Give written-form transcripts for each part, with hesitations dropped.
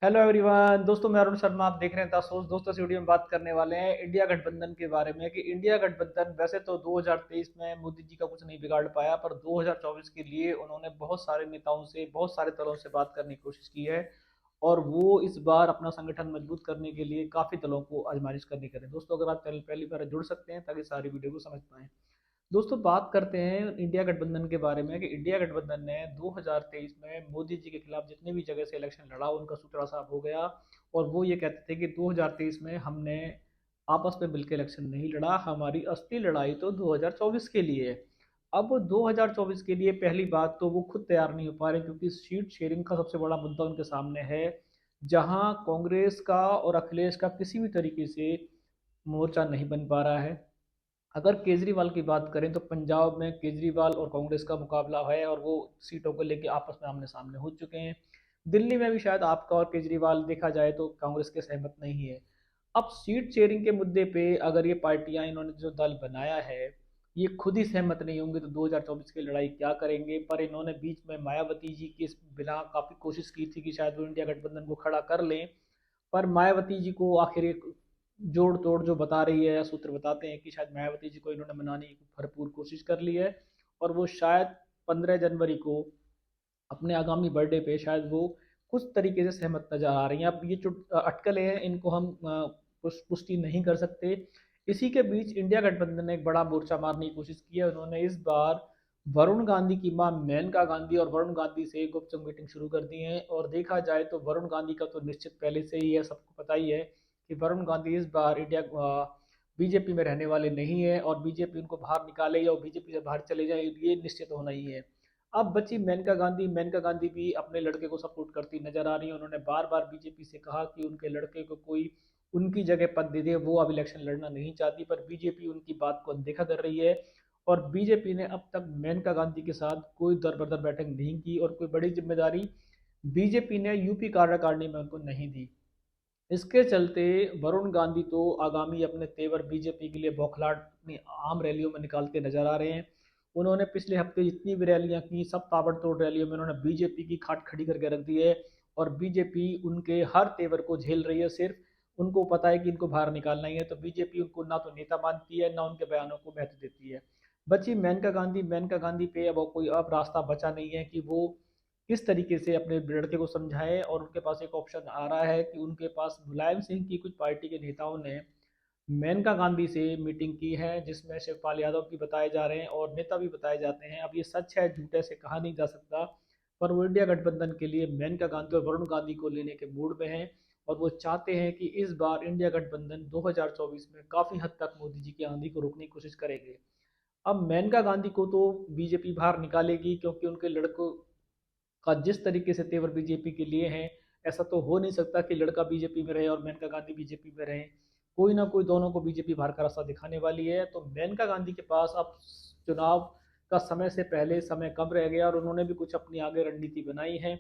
Hello everyone, दोस्तों मैं अरुण शर्मा। आप देख रहे हैं तासोस। दोस्तों इस वीडियो में बात करने वाले हैं इंडिया गठबंधन के बारे में कि इंडिया गठबंधन वैसे तो 2023 में मोदी जी का कुछ नहीं बिगाड़ पाया, पर 2024 के लिए उन्होंने बहुत सारे नेताओं से, बहुत सारे दलों से बात करने की कोशिश की है। और वो इस बार अपना संगठन मजबूत करने के लिए काफ़ी दलों को आजमाइश करनी करें। दोस्तों अगर आप चैनल पहली बार जुड़ सकते हैं ताकि सारी वीडियो को समझ पाएँ। दोस्तों बात करते हैं इंडिया गठबंधन के बारे में कि इंडिया गठबंधन ने 2023 में मोदी जी के खिलाफ जितने भी जगह से इलेक्शन लड़ा उनका सूत्रा साफ हो गया। और वो ये कहते थे कि 2023 में हमने आपस में मिलकर इलेक्शन नहीं लड़ा, हमारी असली लड़ाई तो 2024 के लिए है। अब 2024 के लिए पहली बात तो वो खुद तैयार नहीं हो पा रहे क्योंकि सीट शेयरिंग का सबसे बड़ा मुद्दा उनके सामने है, जहां कांग्रेस का और अखिलेश का किसी भी तरीके से मोर्चा नहीं बन पा रहा है। अगर केजरीवाल की बात करें तो पंजाब में केजरीवाल और कांग्रेस का मुकाबला है और वो सीटों को लेकर आपस में आमने सामने हो चुके हैं। दिल्ली में भी शायद आपका और केजरीवाल देखा जाए तो कांग्रेस के सहमत नहीं है। अब सीट शेयरिंग के मुद्दे पे अगर ये पार्टियां, इन्होंने जो दल बनाया है, ये खुद ही सहमत नहीं होंगे तो 2024 की लड़ाई क्या करेंगे। पर इन्होंने बीच में मायावती जी की बिना काफ़ी कोशिश की थी कि शायद वो इंडिया गठबंधन को खड़ा कर लें। पर मायावती जी को आखिर एक जोड़ तोड़ जो बता रही है या सूत्र बताते हैं कि शायद मायावती जी को इन्होंने मनाने की भरपूर कोशिश कर ली है। और वो शायद 15 जनवरी को अपने आगामी बर्थडे पे शायद वो कुछ तरीके से सहमत नजर आ रही हैं। अब ये जो अटकलें हैं इनको हम पुष्टि नहीं कर सकते। इसी के बीच इंडिया गठबंधन ने एक बड़ा मोर्चा मारने की कोशिश की है। उन्होंने इस बार वरुण गांधी की मां मेनका गांधी और वरुण गांधी से गुपचुप मीटिंग शुरू कर दी है। और देखा जाए तो वरुण गांधी का तो निश्चित पहले से ही है, सबको पता ही है कि वरुण गांधी इस बार इंडिया बीजेपी में रहने वाले नहीं है और बीजेपी उनको बाहर निकाले या बीजेपी से बाहर चले जाए ये निश्चित होना ही है। अब बची मेनका गांधी। मेनका गांधी भी अपने लड़के को सपोर्ट करती नजर आ रही है। उन्होंने बार बार बीजेपी से कहा कि उनके लड़के को कोई उनकी जगह पद दे दे, वो अब इलेक्शन लड़ना नहीं चाहती, पर बीजेपी उनकी बात को अनदेखा कर रही है। और बीजेपी ने अब तक मेनका गांधी के साथ कोई दर बदर बैठक नहीं की और कोई बड़ी जिम्मेदारी बीजेपी ने यूपी कार्यकारिणी में उनको नहीं दी। इसके चलते वरुण गांधी तो आगामी अपने तेवर बीजेपी के लिए बौखलाहट अपनी आम रैलियों में निकालते नजर आ रहे हैं। उन्होंने पिछले हफ्ते जितनी भी रैलियां की सब ताबड़तोड़ रैलियों में उन्होंने बीजेपी की खाट खड़ी करके रख दी है। और बीजेपी उनके हर तेवर को झेल रही है। सिर्फ उनको पता है कि इनको बाहर निकालना ही है, तो बीजेपी उनको ना तो नेता मानती है ना उनके बयानों को महत्व देती है। बची मेनका गांधी। मेनका गांधी पे अब कोई अब रास्ता बचा नहीं है कि वो किस तरीके से अपने लड़के को समझाए। और उनके पास एक ऑप्शन आ रहा है कि उनके पास मुलायम सिंह की कुछ पार्टी के नेताओं ने मेनका गांधी से मीटिंग की है, जिसमें शिवपाल यादव भी बताए जा रहे हैं और नेता भी बताए जाते हैं। अब ये सच है झूठे से कहा नहीं जा सकता, पर वो इंडिया गठबंधन के लिए मेनका गांधी और वरुण गांधी को लेने के मूड में हैं। और वो चाहते हैं कि इस बार इंडिया गठबंधन 2024 में काफ़ी हद तक मोदी जी की आंधी को रोकने की कोशिश करेंगे। अब मेनका गांधी को तो बीजेपी बाहर निकालेगी क्योंकि उनके लड़कों का जिस तरीके से तेवर बीजेपी के लिए हैं, ऐसा तो हो नहीं सकता कि लड़का बीजेपी में रहे और मेनका गांधी बीजेपी में रहे। कोई ना कोई दोनों को बीजेपी बाहर का रास्ता दिखाने वाली है। तो मेनका गांधी के पास अब चुनाव का समय से पहले समय कम रह गया और उन्होंने भी कुछ अपनी आगे रणनीति बनाई है।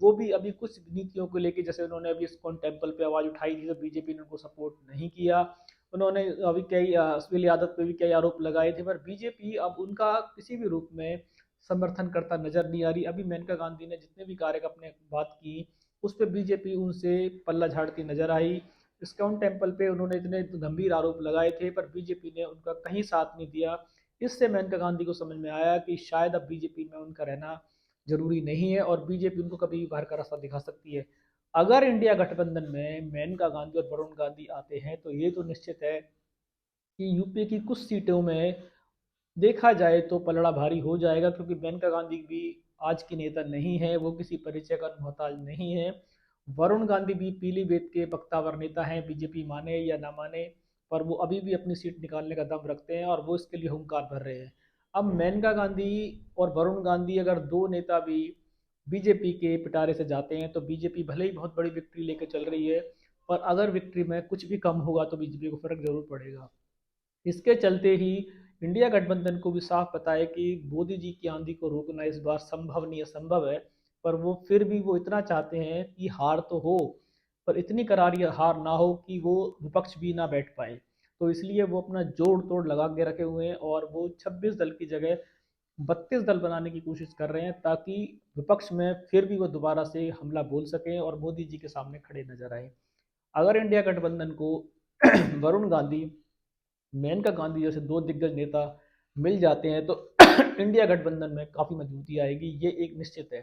वो भी अभी कुछ नीतियों को लेकर, जैसे उन्होंने अभी इस्कॉन टेम्पल पे आवाज उठाई थी तो बीजेपी ने उनको सपोर्ट नहीं किया। उन्होंने अभी कई सुशील यादव पे भी कई आरोप लगाए थे, पर बीजेपी अब उनका किसी भी रूप में समर्थन करता नजर नहीं आ रही। अभी मेनका गांधी ने जितने भी कार्य अपने बात की उस पर बीजेपी उनसे पल्ला झाड़ती नजर आई। इस्कॉन टेम्पल पे उन्होंने इतने गंभीर आरोप लगाए थे पर बीजेपी ने उनका कहीं साथ नहीं दिया। इससे मेनका गांधी को समझ में आया कि शायद अब बीजेपी में उनका रहना जरूरी नहीं है और बीजेपी उनको कभी भी बाहर का रास्ता दिखा सकती है। अगर इंडिया गठबंधन में मेनका गांधी और वरुण गांधी आते हैं तो ये तो निश्चित है कि यूपी की कुछ सीटों में देखा जाए तो पलड़ा भारी हो जाएगा, क्योंकि मेनका गांधी भी आज की नेता नहीं है, वो किसी परिचय का मोहताज नहीं है। वरुण गांधी भी पीलीभीत के बख्तावर नेता हैं, बीजेपी माने या ना माने, पर वो अभी भी अपनी सीट निकालने का दम रखते हैं और वो इसके लिए हुंकार भर रहे हैं। अब मेनका गांधी और वरुण गांधी अगर दो नेता भी बीजेपी के पिटारे से जाते हैं तो बीजेपी भले ही बहुत बड़ी विक्ट्री लेकर चल रही है, पर अगर विक्ट्री में कुछ भी कम होगा तो बीजेपी को फर्क जरूर पड़ेगा। इसके चलते ही इंडिया गठबंधन को भी साफ पता है कि मोदी जी की आंधी को रोकना इस बार संभव नहीं, असंभव है। पर वो फिर भी वो इतना चाहते हैं कि हार तो हो, पर इतनी करारी हार ना हो कि वो विपक्ष भी ना बैठ पाए। तो इसलिए वो अपना जोड़ तोड़ लगा के रखे हुए हैं और वो 26 दल की जगह 32 दल बनाने की कोशिश कर रहे हैं, ताकि विपक्ष में फिर भी वो दोबारा से हमला बोल सकें और मोदी जी के सामने खड़े नजर आए। अगर इंडिया गठबंधन को वरुण गांधी, मेनका गांधी जैसे दो दिग्गज नेता मिल जाते हैं तो इंडिया गठबंधन में काफ़ी मजबूती आएगी, ये एक निश्चित है।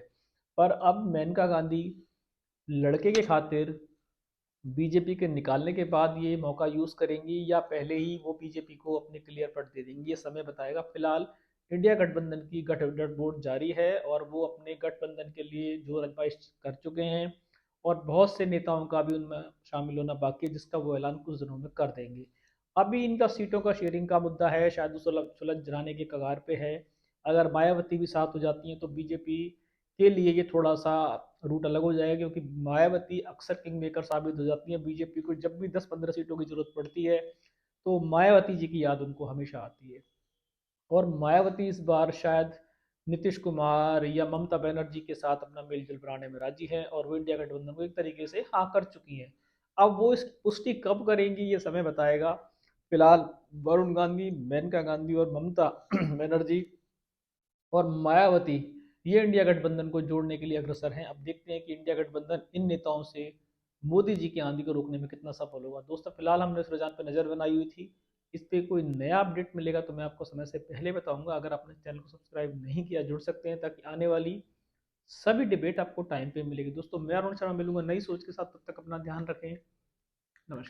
पर अब मेनका गांधी लड़के के खातिर बीजेपी के निकालने के बाद ये मौका यूज़ करेंगी, या पहले ही वो बीजेपी को अपने क्लियर पट दे देंगी, ये समय बताएगा। फिलहाल इंडिया गठबंधन की गठजोड़ जारी है और वो अपने गठबंधन के लिए जोर आजमाइश कर चुके हैं, और बहुत से नेताओं का भी उनमें शामिल होना बाकी है, जिसका वो ऐलान कुछ दिनों में कर देंगे। अभी इनका सीटों का शेयरिंग का मुद्दा है, शायद वो सुलझ सुलझ जाने के कगार पे है। अगर मायावती भी साथ हो जाती हैं तो बीजेपी के लिए ये थोड़ा सा रूट अलग हो जाएगा, क्योंकि मायावती अक्सर किंग मेकर साबित हो जाती है। बीजेपी को जब भी 10-15 सीटों की जरूरत पड़ती है तो मायावती जी की याद उनको हमेशा आती है। और मायावती इस बार शायद नीतीश कुमार या ममता बनर्जी के साथ अपना मेलजोल बनाने में राजी हैं, और वो इंडिया गठबंधन को एक तरीके से हाँ कर चुकी हैं। अब वो इस पुष्टि कब करेंगी ये समय बताएगा। फिलहाल वरुण गांधी, मेनका गांधी और ममता बनर्जी और मायावती ये इंडिया गठबंधन को जोड़ने के लिए अग्रसर हैं। अब देखते हैं कि इंडिया गठबंधन इन नेताओं से मोदी जी की आंधी को रोकने में कितना सफल होगा। दोस्तों फिलहाल हमने इस रुझान पर नजर बनाई हुई थी। इस पे कोई नया अपडेट मिलेगा तो मैं आपको समय से पहले बताऊंगा। अगर आपने चैनल को सब्सक्राइब नहीं किया, जुड़ सकते हैं, ताकि आने वाली सभी डिबेट आपको टाइम पे मिलेगी। दोस्तों मैं अरुण शर्मा मिलूंगा नई सोच के साथ, तब तक अपना ध्यान रखें।